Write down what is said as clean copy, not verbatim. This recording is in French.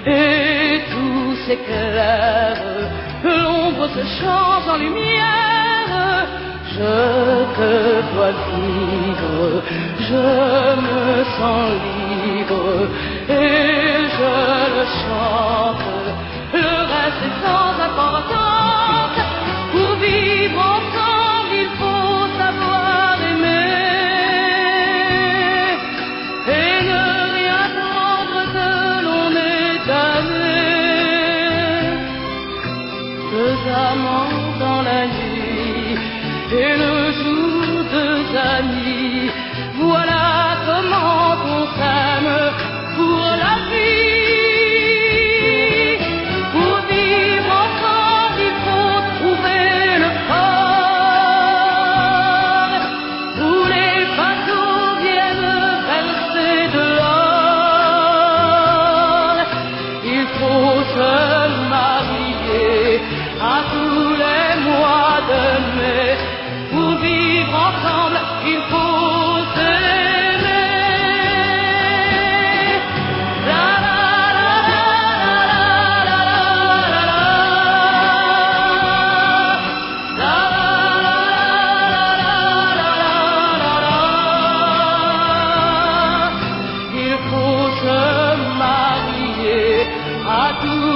et tout s'éclaire, l'ombre se change en lumière. Je te vois vivre, je me sens libre et je le chante. Le reste est sans importance. Pour vivre ensemble, il faut savoir aimer et ne rien prendre que l'on est damné. Deux amants dans la nuit et le jour, deux amis. Voilà comment on s'aime pour la vie. Pour vivre ensemble, il faut trouver le port où les bateaux viennent verser de l'or. Il faut se marier à tous les mois de mai. Pour vivre ensemble, il faut s'aimer. La la la la la la la la la la. Il faut se marier à tous